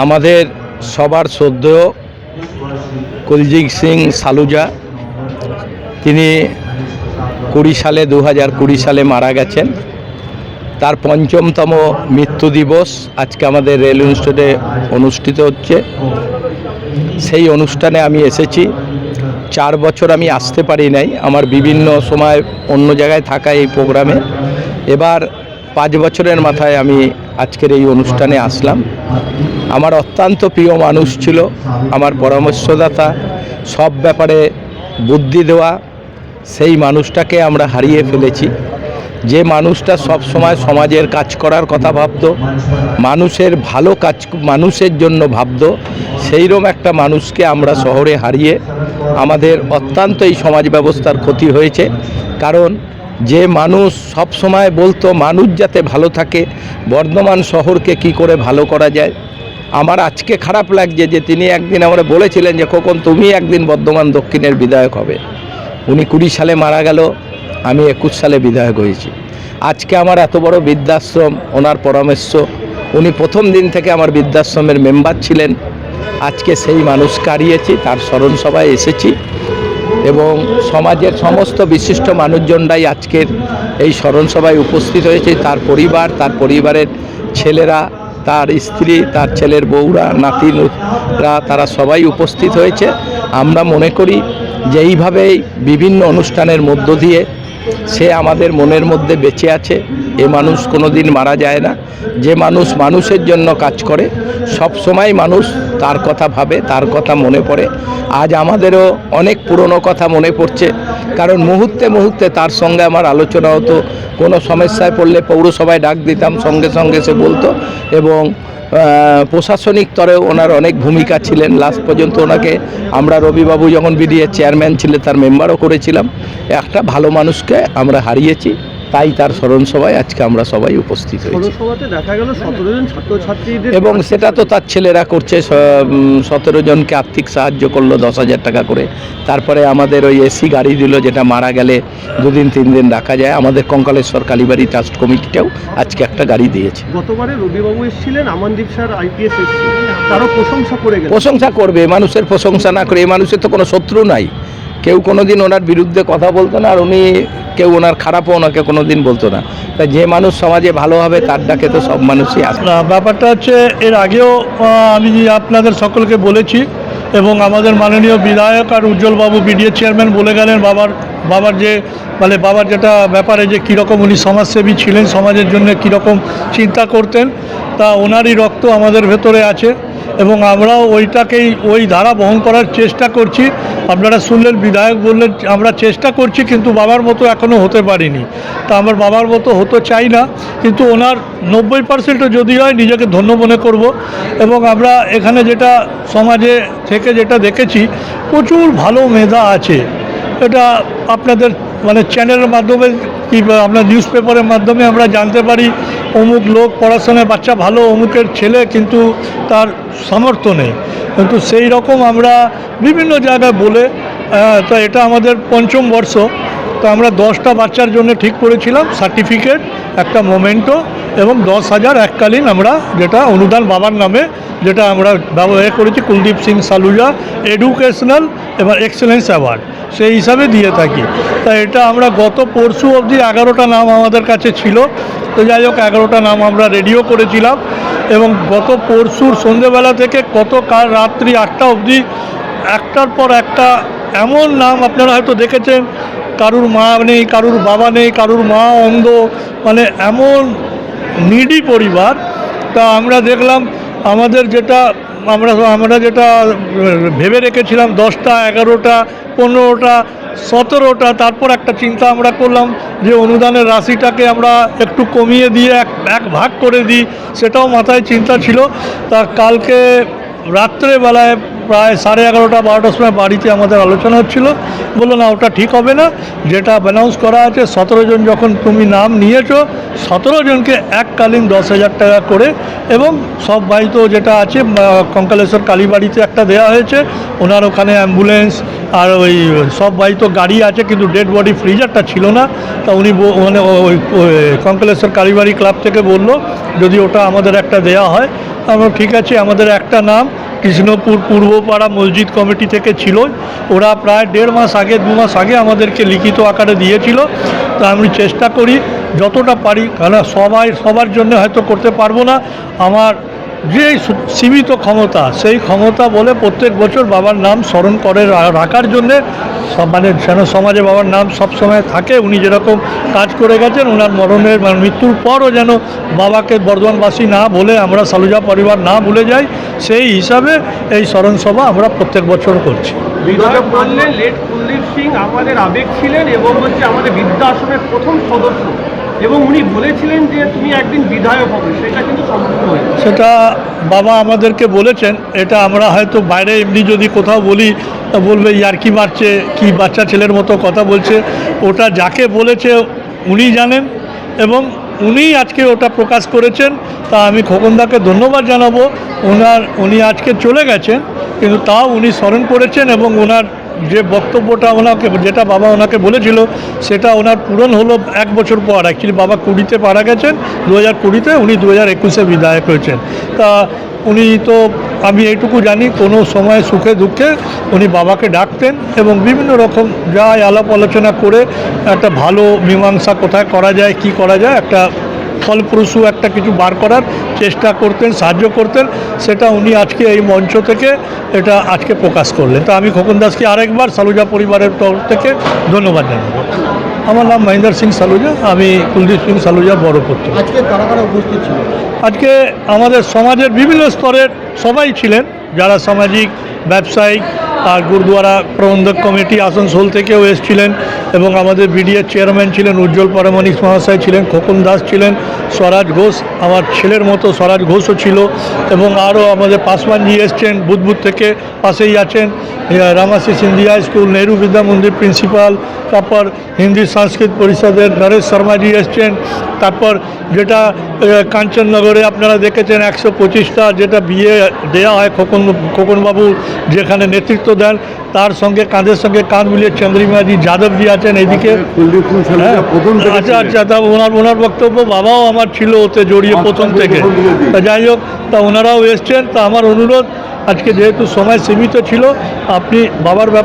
আমাদের সবার শ্রদ্ধেয় কুলজিৎ সিং সালুজা তিনি 2020 সালে মারা গেছেন। তার ৫ম মৃত্যু দিবস আজকে আমাদের রেল ইনস্টিটিউটে অনুষ্ঠিত হচ্ছে। সেই অনুষ্ঠানে আমি এসেছি। 4 বছর আমি আসতে পারি নাই, আমার বিভিন্ন সময় অন্য জায়গায় থাকা এই প্রোগ্রামে। এবার 5 বছরের মাথায় আমি আজকের এই অনুষ্ঠানে আসলাম। আমার অত্যন্ত প্রিয় মানুষ ছিল, আমার পরামর্শদাতা, সব ব্যাপারে বুদ্ধি দেওয়া। সেই মানুষটাকে আমরা হারিয়ে ফেলেছি। যে মানুষটা সব সময় সমাজের কাজ করার কথা ভাবতো, মানুষের ভালো কাজ, মানুষের জন্য ভাবতো, সেইরকম একটা মানুষকে আমরা শহরে হারিয়ে আমাদের অত্যন্ত এই সমাজ ব্যবস্থার ক্ষতি হয়েছে। কারণ যে মানুষ সব সময় বলতো মানুষ যাতে ভালো থাকে, বর্ধমান শহরকে কি করে ভালো করা যায়। আমার আজকে খারাপ লাগছে যে তিনি একদিন আমরা বলেছিলেন যে খোকন তুমি একদিন বর্ধমান দক্ষিণের বিধায়ক হবে। উনি 20 সালে মারা গেল, আমি 21 সালে বিধায়ক হয়েছি। আজকে আমার এত বড় বৃদ্ধাশ্রম, ওনার পরামর্শ, উনি প্রথম দিন থেকে আমার বৃদ্ধাশ্রমের মেম্বার ছিলেন। আজকে সেই মানুষকে হারিয়েছি, তার স্মরণ সভায় এসেছি এবং সমাজের সমস্ত বিশিষ্ট মানুষজনরাই আজকের এই স্মরণ সভায় উপস্থিত হয়েছে। তার পরিবার, তার পরিবারের ছেলেরা, তার স্ত্রী, তার ছেলের বউরা, নাতিরা, তারা সবাই উপস্থিত হয়েছে। আমরা মনে করি যে এইভাবেই বিভিন্ন অনুষ্ঠানের মধ্য দিয়ে সে আমাদের মনের মধ্যে বেঁচে আছে। এ মানুষ কোনো দিন মারা যায় না। যে মানুষ মানুষের জন্য কাজ করে, সব সময় মানুষ তার কথা ভাবে, তার কথা মনে পড়ে। আজ আমাদেরও অনেক পুরনো কথা মনে পড়ছে, কারণ মুহূর্তে মুহূর্তে তার সঙ্গে আমার আলোচনা হতো। কোনো সমস্যায় পড়লে পৌরসভায় ডাক দিতাম, সঙ্গে সঙ্গে সে বলতো। এবং প্রশাসনিক স্তরেও ওনার অনেক ভূমিকা ছিলেন। লাস্ট পর্যন্ত ওনাকে আমরা রবিবাবু যখন বিডিএর চেয়ারম্যান ছিলেন তার মেম্বারও করেছিলাম। একটা ভালো মানুষকে আমরা হারিয়েছি, তাই তার স্মরণ সভায় আজকে আমরা সবাই উপস্থিত হয়েছি। দেখা গেল 17 জন ছাত্রছাত্রীদের, এবং সেটা তো তার ছেলেরা করছে। 17 জনকে আর্থিক সাহায্য করলো 10,000 টাকা করে। তারপরে আমাদের ওই এসি গাড়ি দিল, যেটা মারা গেলে 2 দিন 3 দিন রাখা যায়। আমাদের কঙ্কালেশ্বর কালীবাড়ি ট্রাস্ট কমিটিটাও আজকে একটা গাড়ি দিয়েছে। গতবারে রবিবাবু এসেছিলেন, আমানদীপ স্যার আইপিএস এসেছিলেন, তারও প্রশংসা করে গেলেন। প্রশংসা করবে, মানুষের প্রশংসা না করে, এই মানুষের তো কোনো শত্রু নাই। কেউ কোনো দিন ওনার বিরুদ্ধে কথা বলতো না, আর উনি কেউ ওনার খারাপও ওনাকে কোনো দিন বলতো না। তাই যে মানুষ সমাজে ভালো হবে তার ডাকে তো সব মানুষই আসে। ব্যাপারটা হচ্ছে, এর আগেও আমি আপনাদের সকলকে বলেছি এবং আমাদের মাননীয় বিধায়ক আর উজ্জ্বলবাবু বিডিএ চেয়ারম্যান বলে গেলেন বাবার যে বাবার যেটা ব্যাপারে যে কীরকম উনি সমাজসেবী ছিলেন, সমাজের জন্য কীরকম চিন্তা করতেন, তা ওনারই রক্ত আমাদের ভেতরে আছে এবং আমরাও ওই ধারা বহন করার চেষ্টা করছি। আপনারা শুনলেন বিধায়ক বললেন আমরা চেষ্টা করছি, কিন্তু বাবার মতো এখনও হতে পারিনি। তা আমার বাবার মতো হতে চাই না, কিন্তু ওনার 90% যদি হয় নিজেকে ধন্য মনে করব। এবং আমরা এখানে যেটা সমাজে থেকে যেটা দেখেছি, প্রচুর ভালো মেধা আছে। এটা আপনাদের চ্যানেলের মাধ্যমে কি আপনার নিউজ পেপারের মাধ্যমে আমরা জানতে পারি, অমুক লোক পড়াশোনায় বাচ্চা ভালো, অমুকের ছেলে, কিন্তু তার সামর্থ্য নেই। কিন্তু সেই রকম আমরা বিভিন্ন জায়গায় বলে, তো এটা আমাদের 5ম বর্ষ। তো আমরা 10টা বাচ্চার জন্য ঠিক করেছিলাম সার্টিফিকেট, একটা মোমেন্টো এবং 10,000 এককালীন আমরা যেটা অনুদান বাবার নামে যেটা আমরা ব্যবহার করেছি, কুলদীপ সিং সালুজা এডুকেশনাল এবং এক্সেলেন্স অ্যাওয়ার্ড সেই হিসাবে দিয়ে থাকি। তাই এটা আমরা গত পরশু অবধি 11টা নাম আমাদের কাছে ছিল। তো যাই হোক, 11টা নাম আমরা রেডিও করেছিলাম এবং গত পরশুর সন্ধ্যেবেলা থেকে কাল রাত্রি 8টা অবধি একটার পর একটা এমন নাম আপনারা হয়তো দেখেছেন, কারুর মা নেই, কারুর বাবা নেই, কারুর মা অন্ধ, এমন নিডি পরিবার। তা আমরা দেখলাম আমরা যেটা ভেবে রেখেছিলাম 10টা, 11টা, 15টা, 17টা, তারপর একটা চিন্তা আমরা করলাম যে অনুদানের রাশিটাকে আমরা একটু কমিয়ে দিয়ে এক ভাগ করে দিই, সেটাও মাথায় চিন্তা ছিল। তা কালকে রাত্রেবেলায় প্রায় 11:30, 12টার সময় বাড়িতে আমাদের আলোচনা হচ্ছিল। বললো না, ওটা ঠিক হবে না, যেটা অ্যানাউন্স করা আছে 17 জন যখন তুমি নাম নিয়েছো, 17 জনকে এককালীন 10,000 টাকা করে, এবং সব বাড়িতে যেটা আছে কঙ্কালেশ্বর কালীবাড়িতে একটা দেওয়া হয়েছে, ওনার ওখানে অ্যাম্বুলেন্স আর ওই সব বাড়িতে গাড়ি আছে, কিন্তু ডেড বডি ফ্রিজারটা ছিল না। তা উনি ওই কঙ্কালেশ্বর কালীবাড়ি ক্লাব থেকে বললো যদি ওটা আমাদের একটা দেওয়া হয়। আমরা ঠিক আছে, আমাদের একটা নাম কৃষ্ণপুর পূর্বপাড়া মসজিদ কমিটি থেকে ছিল, ওরা প্রায় 1.5 মাস আগে 2 মাস আগে আমাদেরকে লিখিত আকারে দিয়েছিল। তা আমি চেষ্টা করি যতটা পারি, কারণ সবার জন্য হয়তো করতে পারবো না, আমার যে সীমিত ক্ষমতা সেই ক্ষমতা বলে প্রত্যেক বছর বাবার নাম স্মরণ করে রাখার জন্যে মানে যেন সমাজে বাবার নাম সবসময় থাকে। উনি যেরকম কাজ করে গেছেন, ওনার মৃত্যুর পরও যেন বাবাকে বর্ধমানবাসী না বলে, আমরা সালুজা পরিবার না ভুলে যাই, সেই হিসাবে এই স্মরণ সভা আমরা প্রত্যেক বছর করছি। বিধায়ক বললেন লেট কুলদীপ সিং আমাদের আবেগ ছিলেন এবং হচ্ছে আমাদের বৃদ্ধাশ্রমের প্রথম সদস্য, এবং উনি বলেছিলেন যে তুমি একদিন বিধায়ক হবে, সেটা কিন্তু সম্পূর্ণ হয়েছে। সেটা বাবা আমাদেরকে বলেছেন, এটা আমরা হয়তো বাইরে এমনি যদি কোথাও বলি তা বলবে ইয়ার্কি মারছে, কি বাচ্চা ছেলের মতো কথা বলছে। ওটা যাকে বলেছে উনি জানেন এবং উনি আজকে ওটা প্রকাশ করেছেন। তা আমি খোকনদাকে ধন্যবাদ জানাবো। উনি আজকে চলে গেছেন, কিন্তু তাও উনি স্মরণ করেছেন এবং ওনার যে বক্তব্যটা যেটা বাবা ওনাকে বলেছিল সেটা ওনার পূরণ হলো 1 বছর পর। অ্যাকচুয়ালি বাবা 20-তে মারা গেছেন, 2020-তে, উনি 2021-এ বিধায়ক হয়েছেন। তা উনি তো, আমি এইটুকু জানি, কোনো সময় সুখে দুঃখে উনি বাবাকে ডাকতেন এবং বিভিন্ন রকম যা আলাপ আলোচনা করে একটা ভালো মীমাংসা কোথায় করা যায়, কি করা যায়, একটা ফলপ্রসূ একটা কিছু বার করার চেষ্টা করতেন, সাহায্য করতেন। সেটা উনি আজকে এই মঞ্চ থেকে এটা আজকে প্রকাশ করলেন। তো আমি খোকন দাসকে আরেকবার সালুজা পরিবারের তরফ থেকে ধন্যবাদ জানাবো। আমার নাম মহেন্দ্র সিং সালুজা, আমি কুলদীপ সিং সালুজার বড় পুত্র। আজকে কারা কারা উপস্থিত ছিল? আজকে আমাদের সমাজের বিভিন্ন স্তরের সবাই ছিলেন, যারা সামাজিক, ব্যবসায়িক, আর গুরুদুয়ারা প্রবন্ধক কমিটি আসানসোল থেকেও এসেছিলেন, এবং আমাদের বিডিএর চেয়ারম্যান ছিলেন উজ্জ্বল পরামানিক মহাশয় ছিলেন, খোকন দাস ছিলেন, স্বরাজ ঘোষ আমার ছেলের মতো স্বরাজ ঘোষও ছিল, এবং আরও আমাদের পাসওয়ানজি এসছেন বুধবুধ থেকে, পাশেই আছেন রামাশিস ইন্ডিয়া স্কুল, নেহরু বিদ্যা মন্দির প্রিন্সিপাল, তারপর হিন্দি সংস্কৃত পরিষদের নরেশ শর্মাজি এসছেন, তারপর যেটা কাঞ্চননগরে আপনারা দেখেছেন 125টা যেটা বিয়ে দেওয়া হয় খোকনবাবু যেখানে নেতৃত্ব দেন, তার সঙ্গে কাঁধের সঙ্গে কাঁধ মিলিয়ে চন্দ্রিমাজি যাদবজি আছেন এইদিকে। আচ্ছা, তা ওনার বক্তব্য বাবাও আমার ছিল ওতে জড়িয়ে প্রথম থেকে। তা যাই হোক, তা ওনারাও এসছেন। তা আমার অনুরোধ, আজকে যেহেতু সময় সীমিত ছিল, আপনি বাবার ব্যাপারে